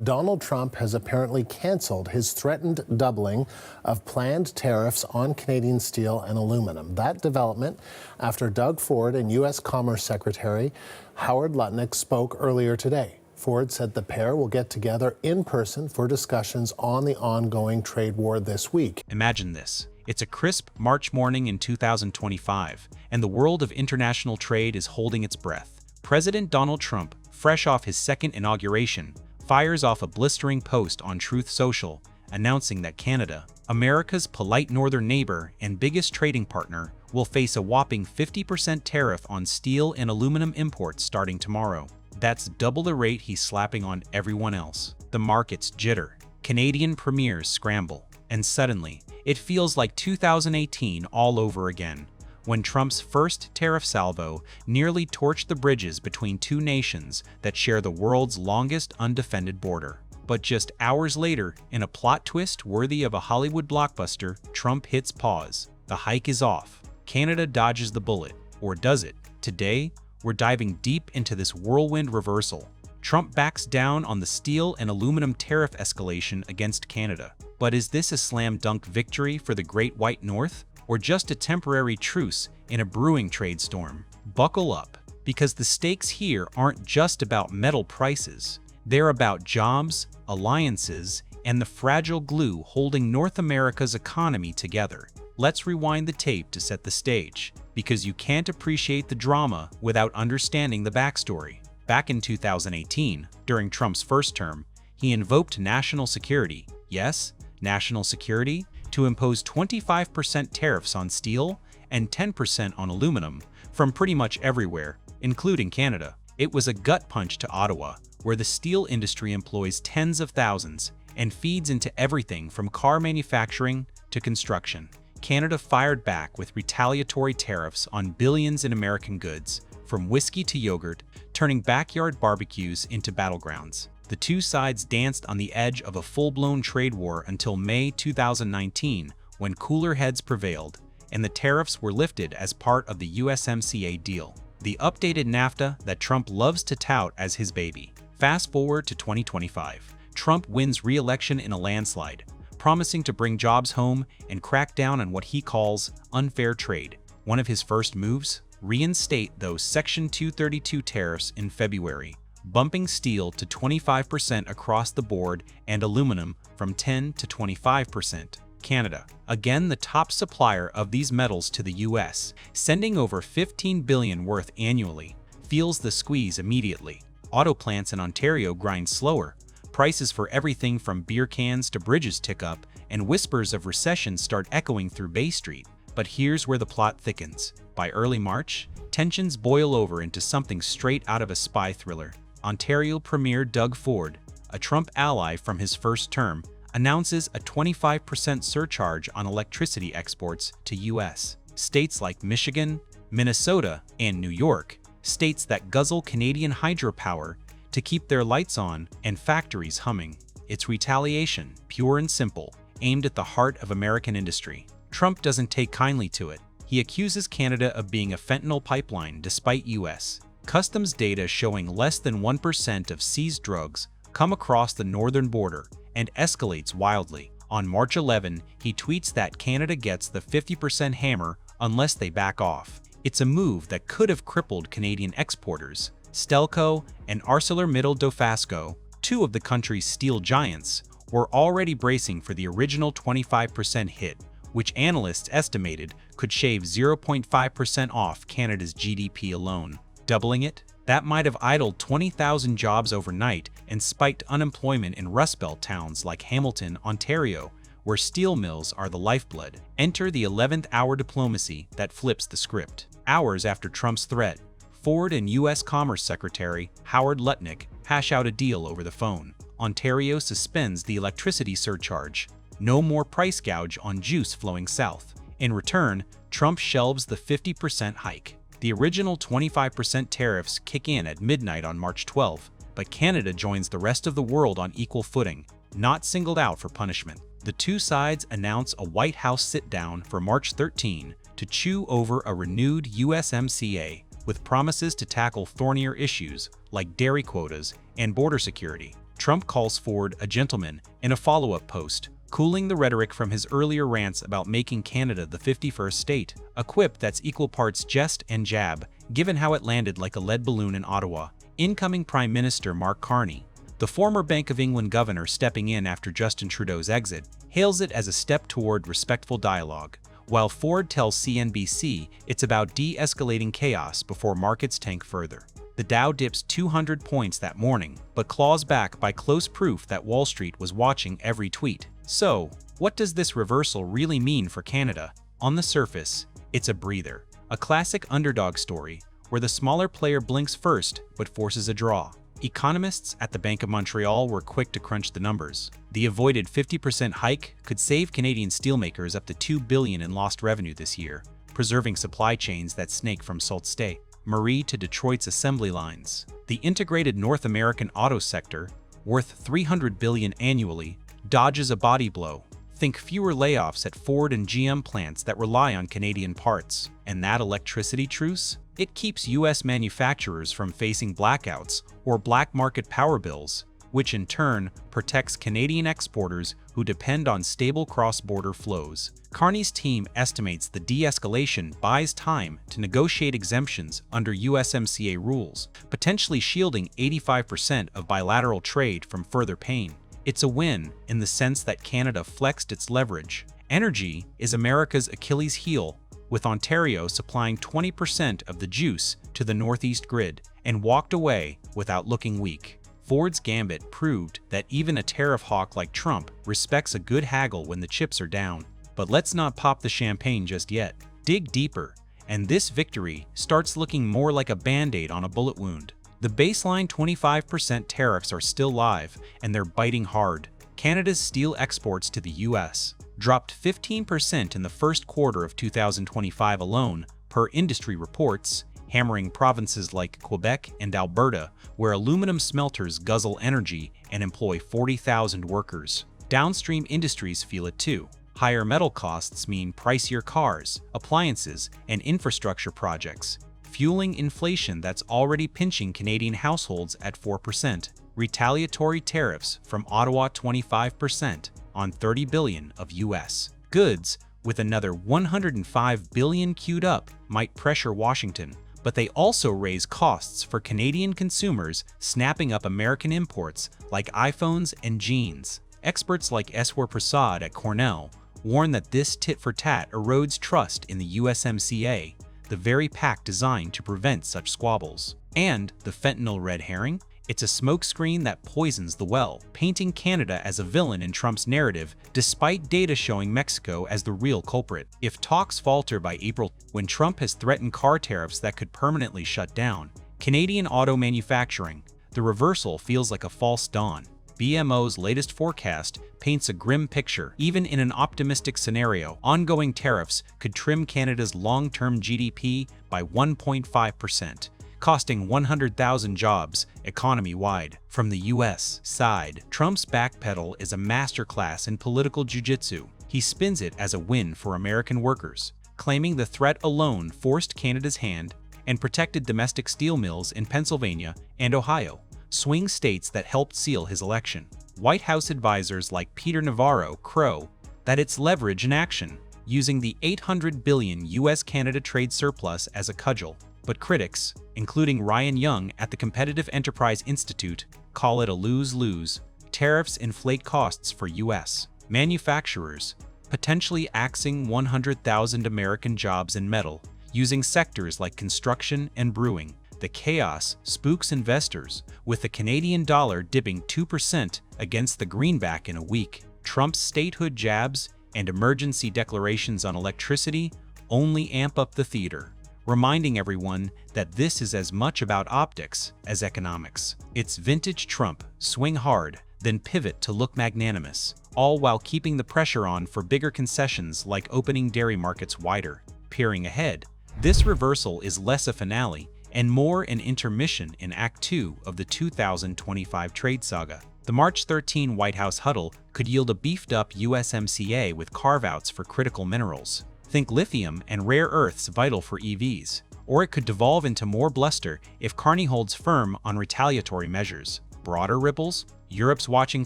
Donald Trump has apparently canceled his threatened doubling of planned tariffs on Canadian steel and aluminum. That development after Doug Ford and U.S. Commerce Secretary Howard Lutnick spoke earlier today. Ford said the pair will get together in person for discussions on the ongoing trade war this week. Imagine this. It's a crisp March morning in 2025, and the world of international trade is holding its breath. President Donald Trump, fresh off his second inauguration, fires off a blistering post on Truth Social, announcing that Canada, America's polite northern neighbor and biggest trading partner, will face a whopping 50% tariff on steel and aluminum imports starting tomorrow. That's double the rate he's slapping on everyone else. The markets jitter, Canadian premiers scramble, and suddenly, it feels like 2018 all over again, when Trump's first tariff salvo nearly torched the bridges between two nations that share the world's longest undefended border. But just hours later, in a plot twist worthy of a Hollywood blockbuster, Trump hits pause. The hike is off. Canada dodges the bullet. Or does it? Today, we're diving deep into this whirlwind reversal. Trump backs down on the steel and aluminum tariff escalation against Canada. But is this a slam dunk victory for the Great White North? Or just a temporary truce in a brewing trade storm? Buckle up, because the stakes here aren't just about metal prices. They're about jobs, alliances, and the fragile glue holding North America's economy together. Let's rewind the tape to set the stage, because you can't appreciate the drama without understanding the backstory. Back in 2018, during Trump's first term, he invoked national security, yes, national security, to impose 25% tariffs on steel and 10% on aluminum from pretty much everywhere, including Canada. It was a gut punch to Ottawa, where the steel industry employs tens of thousands and feeds into everything from car manufacturing to construction. Canada fired back with retaliatory tariffs on billions in American goods, from whiskey to yogurt, turning backyard barbecues into battlegrounds. The two sides danced on the edge of a full-blown trade war until May 2019, when cooler heads prevailed, and the tariffs were lifted as part of the USMCA deal, the updated NAFTA that Trump loves to tout as his baby. Fast forward to 2025. Trump wins re-election in a landslide, promising to bring jobs home and crack down on what he calls unfair trade. One of his first moves? Reinstate those Section 232 tariffs in February, bumping steel to 25% across the board and aluminum from 10 to 25%. Canada, again the top supplier of these metals to the US, sending over $15 billion worth annually, feels the squeeze immediately. Auto plants in Ontario grind slower, prices for everything from beer cans to bridges tick up, and whispers of recession start echoing through Bay Street. But here's where the plot thickens. By early March, tensions boil over into something straight out of a spy thriller. Ontario Premier Doug Ford, a Trump ally from his first term, announces a 25% surcharge on electricity exports to U.S. States like Michigan, Minnesota, and New York, states that guzzle Canadian hydropower to keep their lights on and factories humming. It's retaliation, pure and simple, aimed at the heart of American industry. Trump doesn't take kindly to it. He accuses Canada of being a fentanyl pipeline despite U.S. customs data showing less than 1% of seized drugs come across the northern border, and escalates wildly. On March 11, he tweets that Canada gets the 50% hammer unless they back off. It's a move that could have crippled Canadian exporters. Stelco and ArcelorMittal Dofasco, two of the country's steel giants, were already bracing for the original 25% hit, which analysts estimated could shave 0.5% off Canada's GDP alone. Doubling it? That might have idled 20,000 jobs overnight and spiked unemployment in Rust Belt towns like Hamilton, Ontario, where steel mills are the lifeblood. Enter the 11th hour diplomacy that flips the script. Hours after Trump's threat, Ford and U.S. Commerce Secretary Howard Lutnick hash out a deal over the phone. Ontario suspends the electricity surcharge. No more price gouge on juice flowing south. In return, Trump shelves the 50% hike. The original 25% tariffs kick in at midnight on March 12, but Canada joins the rest of the world on equal footing, not singled out for punishment. The two sides announce a White House sit-down for March 13 to chew over a renewed USMCA, with promises to tackle thornier issues like dairy quotas and border security. Trump calls Ford a gentleman in a follow-up post, cooling the rhetoric from his earlier rants about making Canada the 51st state, a quip that's equal parts jest and jab, given how it landed like a lead balloon in Ottawa. Incoming Prime Minister Mark Carney, the former Bank of England governor stepping in after Justin Trudeau's exit, hails it as a step toward respectful dialogue, while Ford tells CNBC it's about de-escalating chaos before markets tank further. The Dow dips 200 points that morning, but claws back by close proof that Wall Street was watching every tweet. So, what does this reversal really mean for Canada? On the surface, it's a breather, a classic underdog story where the smaller player blinks first but forces a draw. Economists at the Bank of Montreal were quick to crunch the numbers. The avoided 50% hike could save Canadian steelmakers up to $2 billion in lost revenue this year, preserving supply chains that snake from Sault Ste. Marie to Detroit's assembly lines. The integrated North American auto sector, worth $300 billion annually, dodges a body blow. Think fewer layoffs at Ford and GM plants that rely on Canadian parts. And that electricity truce? It keeps U.S. manufacturers from facing blackouts or black market power bills, which in turn protects Canadian exporters who depend on stable cross-border flows. Carney's team estimates the de-escalation buys time to negotiate exemptions under USMCA rules, potentially shielding 85% of bilateral trade from further pain. It's a win in the sense that Canada flexed its leverage. Energy is America's Achilles heel, with Ontario supplying 20% of the juice to the Northeast grid, and walked away without looking weak. Ford's gambit proved that even a tariff hawk like Trump respects a good haggle when the chips are down. But let's not pop the champagne just yet. Dig deeper, and this victory starts looking more like a band-aid on a bullet wound. The baseline 25% tariffs are still live, and they're biting hard. Canada's steel exports to the U.S. dropped 15% in the first quarter of 2025 alone, per industry reports, hammering provinces like Quebec and Alberta, where aluminum smelters guzzle energy and employ 40,000 workers. Downstream industries feel it too. Higher metal costs mean pricier cars, appliances, and infrastructure projects, fueling inflation that's already pinching Canadian households at 4%. Retaliatory tariffs from Ottawa 25% on $30 billion of U.S. goods, with another $105 billion queued up, might pressure Washington. But they also raise costs for Canadian consumers snapping up American imports like iPhones and jeans. Experts like Eswar Prasad at Cornell warn that this tit-for-tat erodes trust in the USMCA, the very pact designed to prevent such squabbles. And the fentanyl red herring? It's a smokescreen that poisons the well, painting Canada as a villain in Trump's narrative, despite data showing Mexico as the real culprit. If talks falter by April, when Trump has threatened car tariffs that could permanently shut down Canadian auto manufacturing, the reversal feels like a false dawn. BMO's latest forecast paints a grim picture. Even in an optimistic scenario, ongoing tariffs could trim Canada's long-term GDP by 1.5%. Costing 100,000 jobs economy-wide. From the U.S. side, Trump's backpedal is a masterclass in political jiu-jitsu. He spins it as a win for American workers, claiming the threat alone forced Canada's hand and protected domestic steel mills in Pennsylvania and Ohio, swing states that helped seal his election. White House advisors like Peter Navarro crow that it's leverage in action, using the $800 billion U.S.-Canada trade surplus as a cudgel. But critics, including Ryan Young at the Competitive Enterprise Institute, call it a lose-lose. Tariffs inflate costs for U.S. manufacturers, potentially axing 100,000 American jobs in metal, using sectors like construction and brewing. The chaos spooks investors, with the Canadian dollar dipping 2% against the greenback in a week. Trump's statehood jabs and emergency declarations on electricity only amp up the theater, reminding everyone that this is as much about optics as economics. It's vintage Trump, swing hard, then pivot to look magnanimous, all while keeping the pressure on for bigger concessions like opening dairy markets wider. Peering ahead, this reversal is less a finale and more an intermission in Act 2 of the 2025 trade saga. The March 13 White House huddle could yield a beefed-up USMCA with carve-outs for critical minerals. Think lithium and rare earths vital for EVs. Or it could devolve into more bluster if Carney holds firm on retaliatory measures. Broader ripples? Europe's watching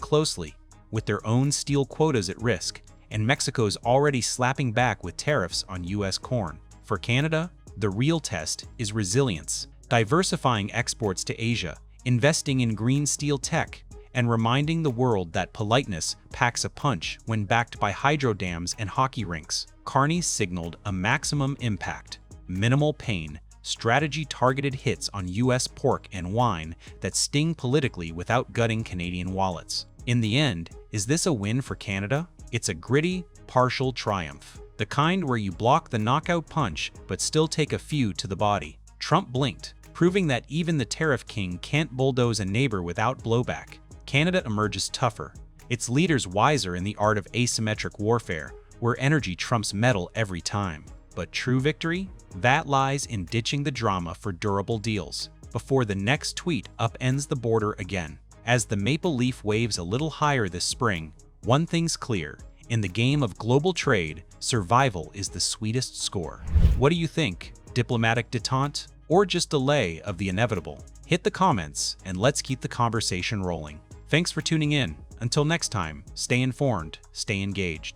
closely, with their own steel quotas at risk, and Mexico's already slapping back with tariffs on U.S. corn. For Canada, the real test is resilience, diversifying exports to Asia, investing in green steel tech, and reminding the world that politeness packs a punch when backed by hydro dams and hockey rinks. Carney signaled a maximum impact, minimal pain, strategy-targeted hits on U.S. pork and wine that sting politically without gutting Canadian wallets. In the end, is this a win for Canada? It's a gritty, partial triumph. The kind where you block the knockout punch but still take a few to the body. Trump blinked, proving that even the tariff king can't bulldoze a neighbor without blowback. Canada emerges tougher, its leaders wiser in the art of asymmetric warfare, where energy trumps metal every time. But true victory? That lies in ditching the drama for durable deals, before the next tweet upends the border again. As the maple leaf waves a little higher this spring, one thing's clear: in the game of global trade, survival is the sweetest score. What do you think? Diplomatic detente, or just delay of the inevitable? Hit the comments and let's keep the conversation rolling. Thanks for tuning in. Until next time, stay informed, stay engaged.